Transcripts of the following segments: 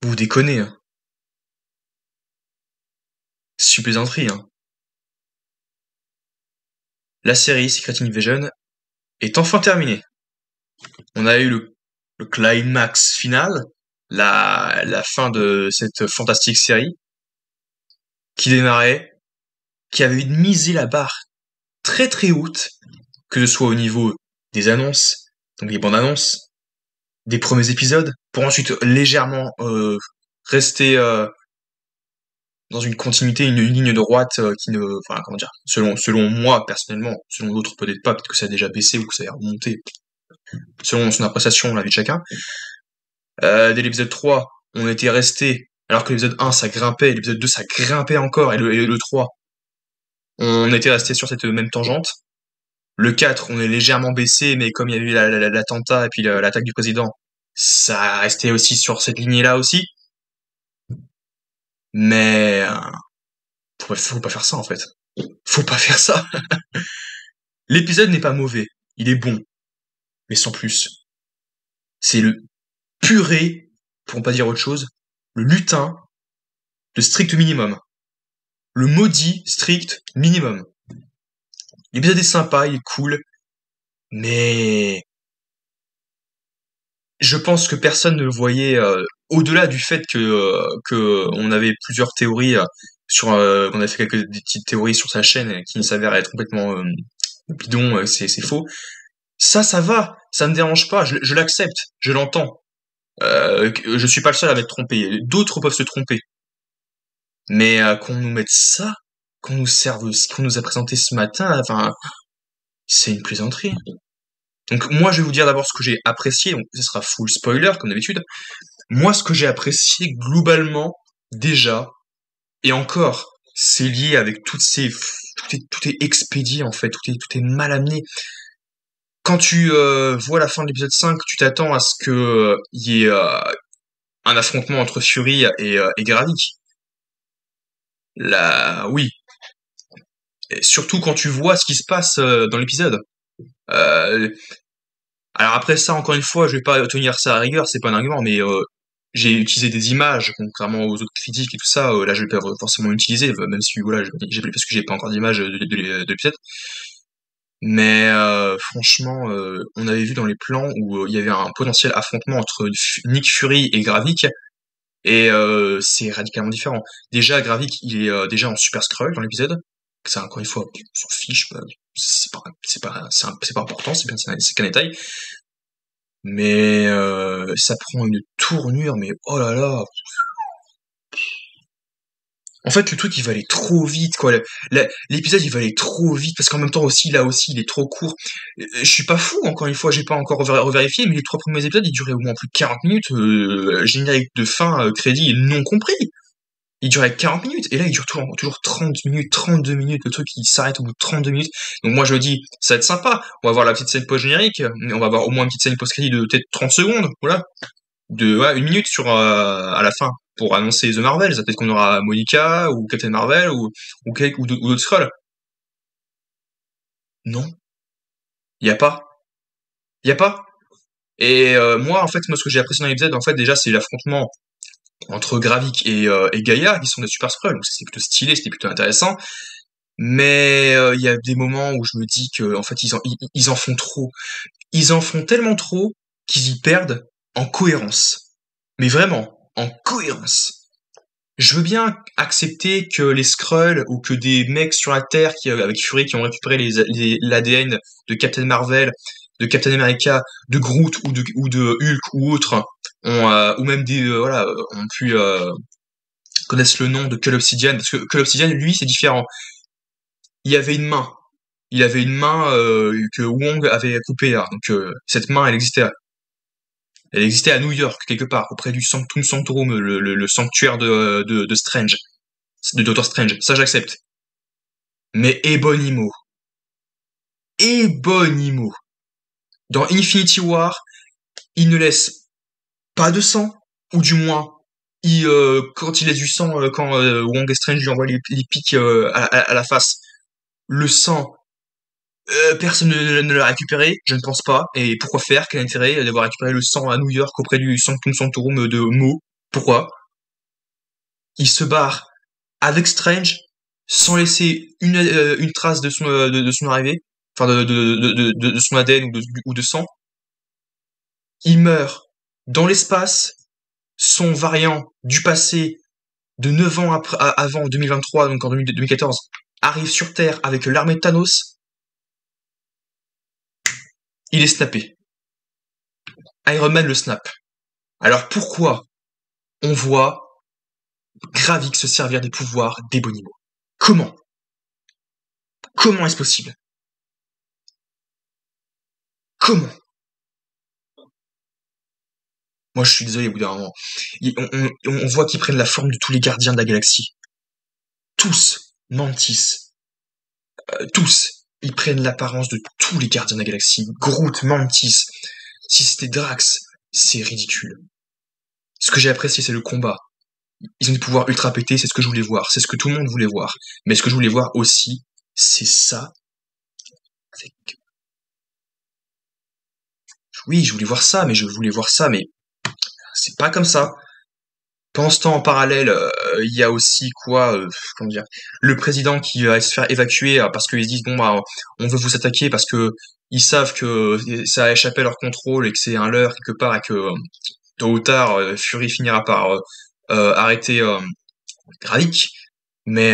Vous déconnez, hein. C'est une plaisanterie, hein. La série Secret Invasion est enfin terminée. On a eu le climax final, la fin de cette fantastique série, qui démarrait, qui avait misé la barre très très haute, que ce soit au niveau des annonces, donc des bandes annonces, des premiers épisodes, pour ensuite légèrement rester dans une continuité, une ligne droite qui ne, enfin comment dire, selon moi personnellement, selon d'autres peut-être pas, peut-être que ça a déjà baissé ou que ça a remonté, selon son appréciation, la vie de chacun. Dès l'épisode 3, on était resté, alors que l'épisode 1 ça grimpait, l'épisode 2 ça grimpait encore, et le 3, on était resté sur cette même tangente. Le 4, on est légèrement baissé, mais comme il y a eu l'attentat et puis l'attaque du président, ça a resté aussi sur cette lignée-là aussi. Mais faut pas faire ça en fait. Faut pas faire ça. L'épisode n'est pas mauvais, il est bon, mais sans plus. C'est le purée, pour ne pas dire autre chose, le lutin de strict minimum. Le maudit strict minimum. L'épisode est sympa, il est cool, mais je pense que personne ne le voyait au-delà du fait que on avait plusieurs théories on a fait quelques des petites théories sur sa chaîne qui s'avèrent être complètement bidon, c'est faux. Ça va, ça me dérange pas, je l'accepte, je l'entends. Je suis pas le seul à m'être trompé, d'autres peuvent se tromper. Mais qu'on nous mette ça, qu'on nous a présenté ce matin, enfin, c'est une plaisanterie. Donc moi, je vais vous dire d'abord ce que j'ai apprécié, donc ce sera full spoiler comme d'habitude. Moi, ce que j'ai apprécié globalement, déjà, et encore, c'est lié avec tout est expédié en fait, tout est mal amené. Quand tu vois la fin de l'épisode 5, tu t'attends à ce que y ait un affrontement entre Fury et Gravik. Là, oui. Et surtout quand tu vois ce qui se passe dans l'épisode. Euh, alors après ça, encore une fois, je vais pas tenir ça à rigueur, c'est pas un argument, mais j'ai utilisé des images, contrairement aux autres critiques et tout ça. Là, je vais pas forcément utiliser, même si voilà, parce que j'ai pas encore d'image de l'épisode. Mais franchement, on avait vu dans les plans où il y avait un potentiel affrontement entre Nick Fury et Gravik, et c'est radicalement différent. Déjà, Gravik, il est déjà en Super Skrull dans l'épisode. Ça, encore une fois, on s'en fiche, c'est pas important, c'est qu'un détail. Mais ça prend une tournure, mais oh là là. En fait, le truc, il va aller trop vite, quoi. L'épisode, il va aller trop vite, parce qu'en même temps aussi, là aussi, il est trop court. Je suis pas fou, encore une fois, j'ai pas encore revérifié, mais les 3 premiers épisodes, ils duraient au moins plus de 40 minutes, générique de fin, crédit non compris. Il durait 40 minutes, et là, il dure toujours 30 minutes, 32 minutes, le truc, il s'arrête au bout de 32 minutes. Donc moi, je me dis, ça va être sympa, on va voir la petite scène post-générique, on va avoir au moins une petite scène post-crédit de peut-être 30 secondes, voilà, de ouais, 1 minute à la fin, pour annoncer The Marvels. Peut-être qu'on aura Monica, ou Captain Marvel, ou d'autres Skrulls. Non, y a pas. Y a pas. Et moi, en fait, ce que j'ai apprécié dans l'épisode, en fait, déjà, c'est l'affrontement entre Gravik et Gaïa, qui sont des super Skrulls. Donc c'est plutôt stylé, c'était plutôt intéressant. Mais il y a des moments où je me dis que en fait ils en font trop. Ils en font tellement trop qu'ils y perdent en cohérence. Mais vraiment, en cohérence. Je veux bien accepter que les Skrulls ou que des mecs sur la Terre avec Fury qui ont récupéré l'ADN de Captain Marvel, de Captain America, de Groot ou de Hulk ou autres, ou même voilà, ont pu connaissent le nom de Cull Obsidian, parce que Cull Obsidian, lui, c'est différent. Il y avait une main. Il avait une main que Wong avait coupée là. Donc cette main, elle existait. Elle existait à New York, quelque part, auprès du Sanctum Sanctorum, le sanctuaire de Strange, de Doctor Strange. Ça, j'accepte. Mais Ebonimo, dans Infinity War, il ne laisse pas de sang, ou du moins quand il laisse du sang, quand Wong et Strange lui envoient les pics à la face, le sang, personne ne l'a récupéré, je ne pense pas. Et pourquoi faire? Quel intérêt d'avoir récupéré le sang à New York auprès du Sanctum Sanctorum de Mo? Pourquoi? Il se barre avec Strange sans laisser une trace de son arrivée, enfin de son ADN ou de sang. Il meurt dans l'espace, son variant du passé de 9 ans avant 2023, donc en 2014, arrive sur Terre avec l'armée de Thanos, il est snappé. Iron Man le snap. Alors pourquoi on voit Gravik se servir des pouvoirs d'Ebonimo? Comment? Comment est-ce possible? Comment? Moi, je suis désolé, au bout d'un moment. On voit qu'ils prennent la forme de tous les gardiens de la galaxie. Tous. Mantis. Tous. Ils prennent l'apparence de tous les gardiens de la galaxie. Groot, Mantis. Si c'était Drax, c'est ridicule. Ce que j'ai apprécié, c'est le combat. Ils ont des pouvoirs ultra pétés, c'est ce que je voulais voir. C'est ce que tout le monde voulait voir. Mais ce que je voulais voir aussi, c'est ça. Oui, je voulais voir ça, mais c'est pas comme ça. Pendant ce temps, en parallèle, il y a aussi quoi, comment dire, le président qui va se faire évacuer parce qu'ils se disent bon bah on veut vous attaquer parce que ils savent que ça a échappé à leur contrôle et que c'est un leurre quelque part et que tôt ou tard Fury finira par arrêter Gravik, mais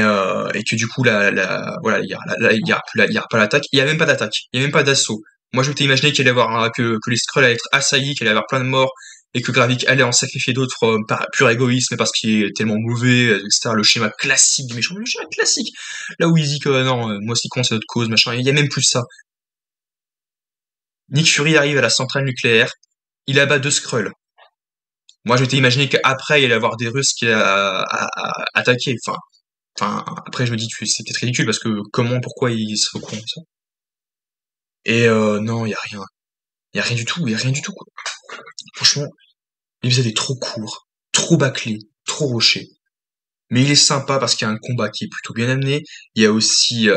et que du coup voilà il y il y aura pas l'attaque, il y a même pas d'attaque, il y a même pas d'assaut. Moi je m'étais imaginé qu'il allait y avoir que les Skrulls allaient être assaillis, qu'il allait y avoir plein de morts et que Gravik allait en sacrifier d'autres par pur égoïsme parce qu'il est tellement mauvais, etc. Le schéma classique du méchant, le schéma classique. Là où il dit que non, moi ce qui compte c'est notre cause, machin. Il y a même plus ça. Nick Fury arrive à la centrale nucléaire, il abat deux Skrulls. Moi je m'étais imaginé qu'après il allait y avoir des Russes qui allaient attaquer. Enfin, après, je me dis que c'est peut-être ridicule parce que pourquoi ils se font ça? Et non, il y a rien. Il y a rien du tout, il y a rien du tout, quoi. Franchement, l'épisode est trop court, trop bâclé, trop roché. Mais il est sympa parce qu'il y a un combat qui est plutôt bien amené. Il y a aussi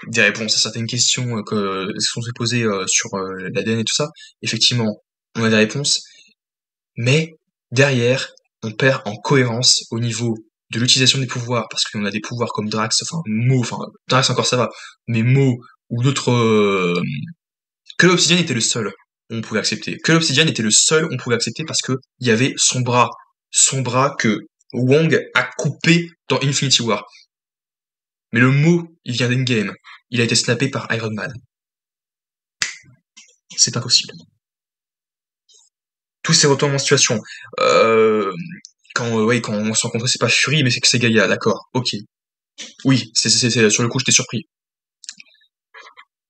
des réponses à certaines questions que sont posées sur l'ADN et tout ça. Effectivement, on a des réponses. Mais derrière, on perd en cohérence au niveau de l'utilisation des pouvoirs, parce qu'on a des pouvoirs comme Drax, enfin Drax encore ça va, mais Mo ou d'autres... que l'Obsidian était le seul on pouvait accepter. Que l'Obsidian était le seul on pouvait accepter parce que il y avait son bras que Wong a coupé dans Infinity War. Mais le Mo, il vient d'Endgame. Il a été snappé par Iron Man. C'est pas possible. Tous ces retournements de situation. Quand on se rencontre, c'est pas Fury, mais c'est que c'est Gaïa, d'accord, ok. Oui, sur le coup, j'étais surpris.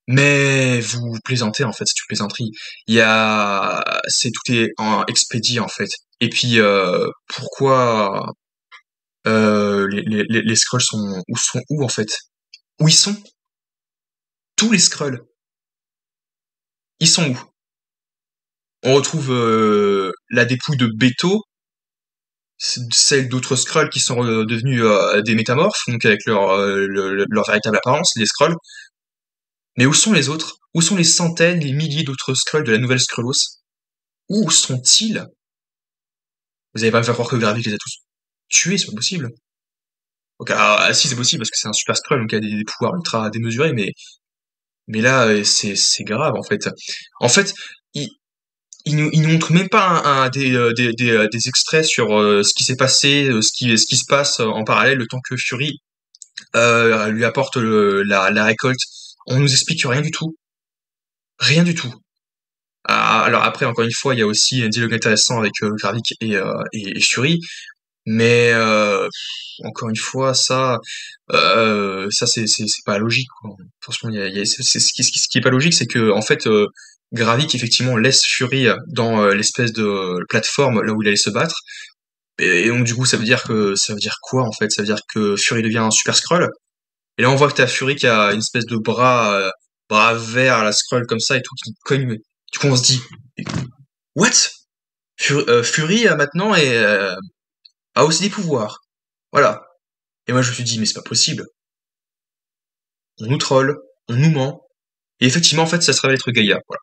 Mais vous plaisantez, en fait, c'est une plaisanterie. Tout est en expédié, en fait. Et puis, pourquoi les Skrulls sont où, en fait? Où ils sont? Tous les Skrulls. Ils sont où? On retrouve la dépouille de Beto, celle d'autres Skrulls qui sont devenus des métamorphes, donc avec leur véritable apparence, les Skrulls. Mais où sont les autres? Où sont les centaines, les milliers d'autres Skrulls de la nouvelle Skrullos? Où sont-ils? Vous allez pas me faire croire que Gravik les a tous tués, c'est pas possible. Donc, si c'est possible parce que c'est un super Skrull, donc il a des pouvoirs ultra démesurés, mais là c'est grave en fait. En fait, il nous montre même pas des extraits sur ce qui s'est passé, ce qui se passe en parallèle, le temps que Fury lui apporte la récolte. On nous explique rien du tout. Rien du tout. Alors après, encore une fois, il y a aussi un dialogue intéressant avec Gravik et Fury, mais encore une fois, ça c'est pas logique, quoi. Franchement, ce qui est pas logique, c'est que en fait, Gravik effectivement laisse Fury dans l'espèce de plateforme là où il allait se battre, et donc du coup, ça veut dire quoi en fait? Ça veut dire que Fury devient un super Skrull. Et là, on voit que t'as Fury qui a une espèce de bras vert à la Skrull comme ça et tout qui cogne. Du coup, on se dit, what? Fury maintenant a aussi des pouvoirs. Voilà. Et moi, je me suis dit, mais c'est pas possible. On nous troll, on nous ment. Et effectivement, en fait, ça se révèle être Gaïa. Voilà.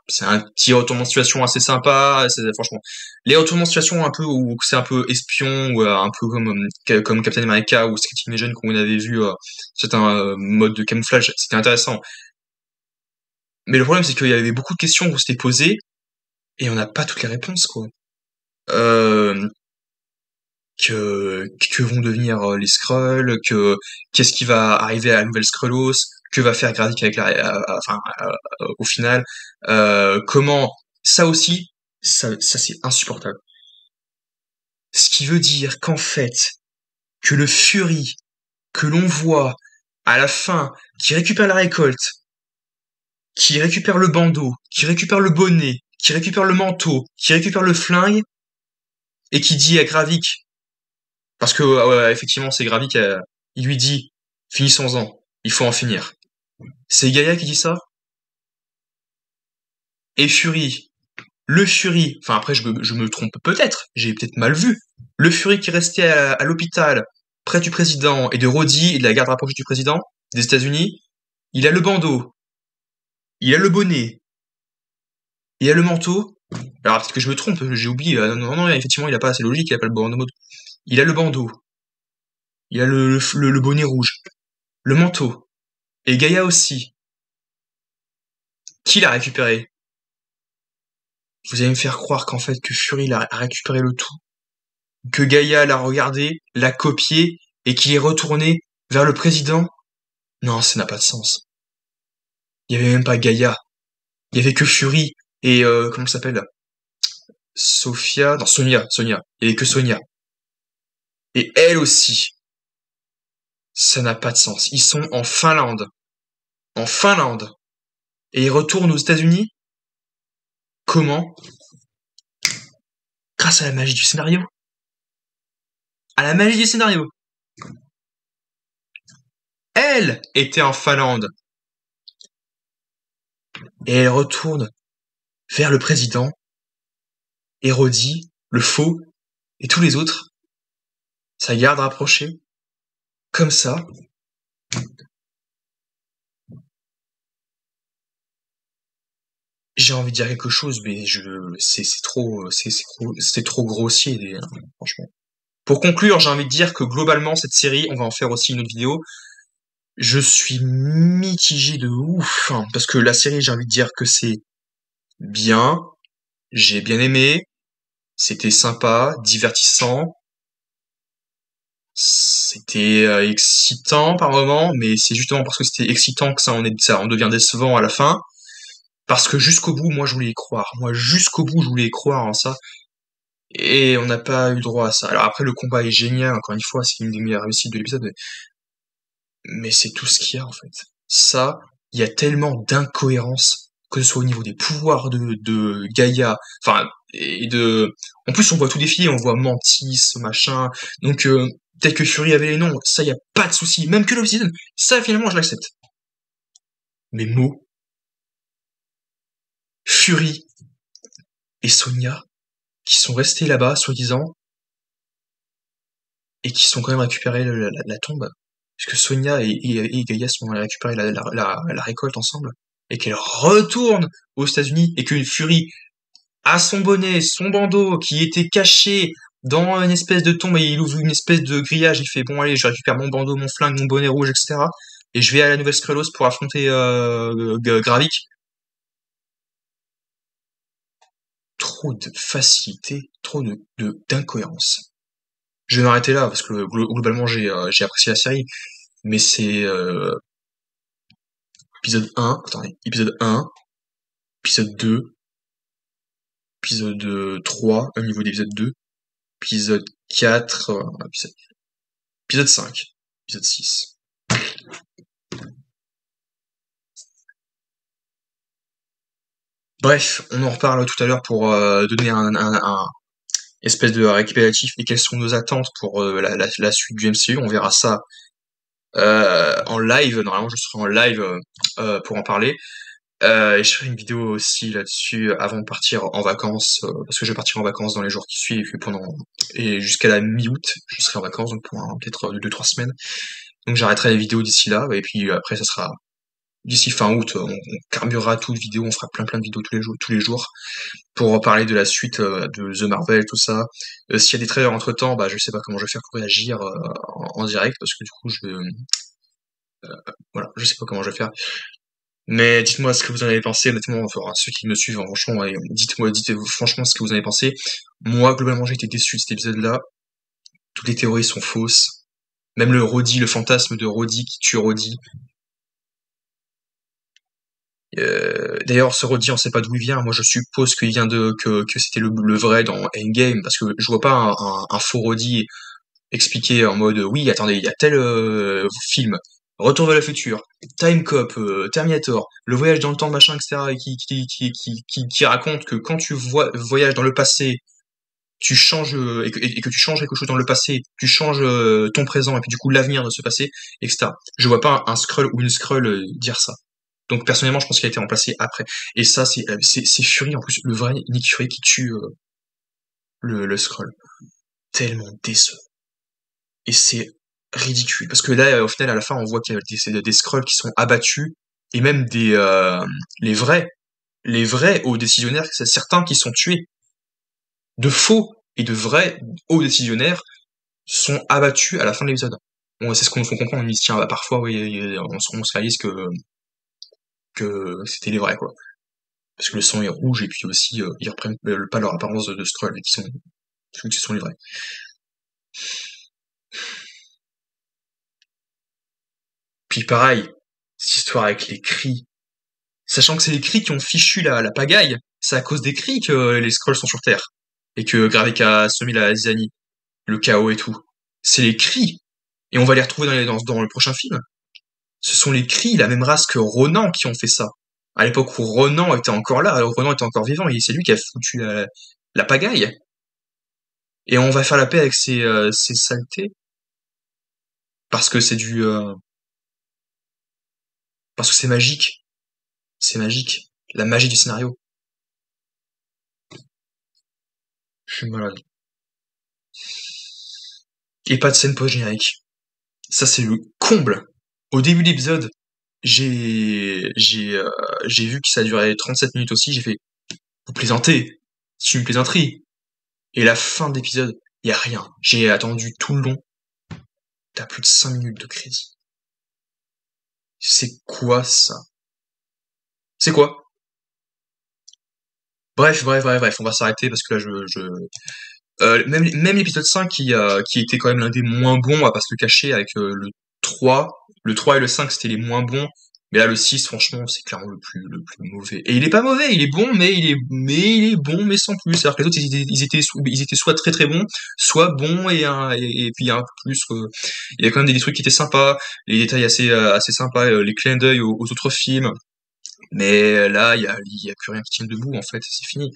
C'est un petit retournement de situation assez sympa. Franchement, les retournements de situation un peu où c'est un peu espion ou un peu comme Captain America ou Secret Invasion qu'on avait vu, c'est un mode de camouflage. C'était intéressant. Mais le problème, c'est qu'il y avait beaucoup de questions qu'on s'était posées et on n'a pas toutes les réponses, quoi. Euh, que vont devenir les Skrulls, qu'est-ce qui va arriver à la nouvelle Skrullos, que va faire Gravik avec au final, comment ça aussi, ça c'est insupportable. Ce qui veut dire qu'en fait, que le Fury que l'on voit à la fin, qui récupère la récolte, qui récupère le bandeau, qui récupère le bonnet, qui récupère le manteau, qui récupère le flingue, et qui dit à Gravik, parce que effectivement c'est Gravik, il lui dit finissons-en, il faut en finir. C'est Gaïa qui dit ça. Et Fury, le Fury, enfin après je me trompe peut-être, j'ai peut-être mal vu. Le Fury qui restait à l'hôpital près du président et de Rhodey et de la garde rapprochée du président des États-Unis, il a le bandeau, il a le bonnet, il a le manteau. Alors peut-être que je me trompe, j'ai oublié. Non, effectivement il a pas, c'est logique, il a pas le bandeau. Il a le bandeau, il a le bonnet rouge, le manteau. Et Gaïa aussi. Qui l'a récupéré? Vous allez me faire croire qu'en fait que Fury a récupéré le tout, que Gaïa l'a regardé, l'a copié et qu'il est retourné vers le président? Non, ça n'a pas de sens. Il y avait même pas Gaïa. Il y avait que Fury et comment ça s'appelle? Sophia, non Sonia. Il y avait que Sonia. Et elle aussi. Ça n'a pas de sens. Ils sont en Finlande. En Finlande. Et ils retournent aux États-Unis? Comment? Grâce à la magie du scénario. À la magie du scénario. Elle était en Finlande. Et elle retourne vers le président, Hérodi, le faux, et tous les autres, sa garde rapprochée, comme ça. J'ai envie de dire quelque chose, mais c'est trop grossier, franchement. Pour conclure, j'ai envie de dire que globalement, cette série, on va en faire aussi une autre vidéo. Je suis mitigé de ouf, hein, parce que la série, j'ai envie de dire que c'est bien, j'ai bien aimé, c'était sympa, divertissant, c'était excitant par moment, mais c'est justement parce que c'était excitant que ça en devient décevant à la fin. Parce que jusqu'au bout, moi je voulais y croire. Moi jusqu'au bout, je voulais y croire en ça. Et on n'a pas eu le droit à ça. Alors après, le combat est génial, encore une fois, c'est une des meilleures réussites de l'épisode, mais c'est tout ce qu'il y a en fait. Ça, il y a tellement d'incohérences, que ce soit au niveau des pouvoirs de Gaïa, enfin, et de... En plus, on voit tout défiler, on voit Mantis, machin, donc peut-être que Fury avait les noms, ça, il y a pas de souci, même que l'Obsidian, ça, finalement, je l'accepte. Mais Mo, Fury et Sonia, qui sont restés là-bas, soi-disant, et qui sont quand même récupérés la tombe, puisque Sonia et Gaïa sont allés récupérer la récolte ensemble, et qu'elle retourne aux États-Unis, et que Fury a son bonnet, son bandeau, qui était caché dans une espèce de tombe, et il ouvre une espèce de grillage, il fait bon allez, je récupère mon bandeau, mon flingue, mon bonnet rouge, etc. Et je vais à la nouvelle Skrullos pour affronter Gravik. Trop de facilité, trop d'incohérence. Je vais m'arrêter là parce que globalement j'ai apprécié la série, mais c'est épisode 1, attendez, épisode 1, épisode 2, épisode 3 au niveau d'épisode 2, épisode 4, épisode 5, épisode 6. Bref, on en reparle tout à l'heure pour donner un espèce de récapitulatif et quelles sont nos attentes pour la suite du MCU. On verra ça en live. Normalement, je serai en live pour en parler. Je ferai une vidéo aussi là-dessus avant de partir en vacances, parce que je vais partir en vacances dans les jours qui suivent et jusqu'à la mi-août, je serai en vacances donc pour peut-être 2-3 semaines. Donc j'arrêterai les vidéos d'ici là et puis après ça sera d'ici fin août, on carburera tout de vidéos, on fera plein de vidéos tous les jours pour parler de la suite de The Marvel, tout ça. S'il y a des trailers entre temps, bah je sais pas comment je vais faire pour réagir en direct parce que du coup voilà, je sais pas comment je vais faire. Mais dites-moi ce que vous en avez pensé, honnêtement, enfin, ceux qui me suivent, franchement, et dites franchement ce que vous en avez pensé. Moi, globalement, j'ai été déçu de cet épisode-là. Toutes les théories sont fausses. Même le fantasme de Rhodey qui tue Rhodey. D'ailleurs, ce Rhodey, on sait pas d'où il vient. Moi, je suppose qu'il vient que c'était le vrai dans Endgame, parce que je vois pas un faux Rhodey expliqué en mode, oui, attendez, il y a tel film, Retour vers le futur, Time Cop, Terminator, le voyage dans le temps, machin, etc., et qui raconte que quand tu voyages dans le passé, tu changes, et que tu changes quelque chose dans le passé, tu changes ton présent, et puis du coup l'avenir de ce passé, etc. Je vois pas un Skrull ou une Skrull dire ça. Donc personnellement, je pense qu'il a été remplacé après. Et ça, c'est Fury, en plus, le vrai Nick Fury qui tue le Skrull. Tellement décevant. Et c'est ridicule. Parce que là, au final, à la fin, on voit qu'il y a des Skrulls qui sont abattus, et même les vrais hauts décisionnaires, c'est certains qui sont tués. De faux et de vrais hauts décisionnaires sont abattus à la fin de l'épisode. Bon, c'est ce qu'on comprend, on dit, tiens, bah, parfois, oui, on se réalise que c'était les vrais, quoi. Parce que le sang est rouge, et puis aussi, ils reprennent pas leur apparence de Skrull, mais que ce sont les vrais. Puis pareil, cette histoire avec les cris. Sachant que c'est les cris qui ont fichu la pagaille, c'est à cause des cris que les Skrulls sont sur Terre. Et que Gravik a semé la zizanie, le chaos et tout. C'est les cris. Et on va les retrouver dans le prochain film. Ce sont les cris, la même race que Ronan, qui ont fait ça. À l'époque où Ronan était encore là, alors Ronan était encore vivant, et c'est lui qui a foutu la pagaille. Et on va faire la paix avec ces saletés. Parce que parce que c'est magique. C'est magique. La magie du scénario. Je suis malade. Et pas de scène post-générique. Ça, c'est le comble. Au début de l'épisode, j'ai vu que ça durait 37 minutes aussi. J'ai fait, vous plaisantez. C'est une plaisanterie. Et la fin de l'épisode, y a rien. J'ai attendu tout le long. T'as plus de 5 minutes de crédit. C'est quoi ça? C'est quoi? Bref, on va s'arrêter parce que là, même l'épisode 5 qui était quand même l'un des moins bons, on va pas se le cacher, avec le 3. Le 3 et le 5, c'était les moins bons. Mais là, le 6, franchement, c'est clairement le plus mauvais. Et il est pas mauvais, il est bon, mais il est bon, mais sans plus. C'est-à-dire que les autres, ils étaient soit très très bons, soit bons et puis un peu plus. Il y a quand même des trucs qui étaient sympas, les détails assez sympas, les clins d'œil aux autres films. Mais là, il y a plus rien qui tient debout, en fait, c'est fini.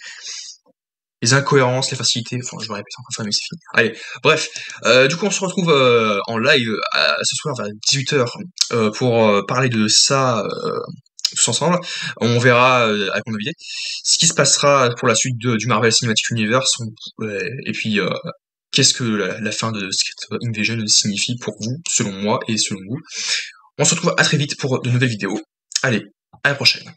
Les incohérences, les facilités, enfin je me répète encore une fois, mais c'est fini. Allez, bref, du coup on se retrouve en live ce soir vers 18h pour parler de ça tous ensemble. On verra avec mon avis ce qui se passera pour la suite du Marvel Cinematic Universe, et puis qu'est-ce que la fin de Secret Invasion signifie pour vous, selon moi et selon vous. On se retrouve à très vite pour de nouvelles vidéos. Allez, à la prochaine.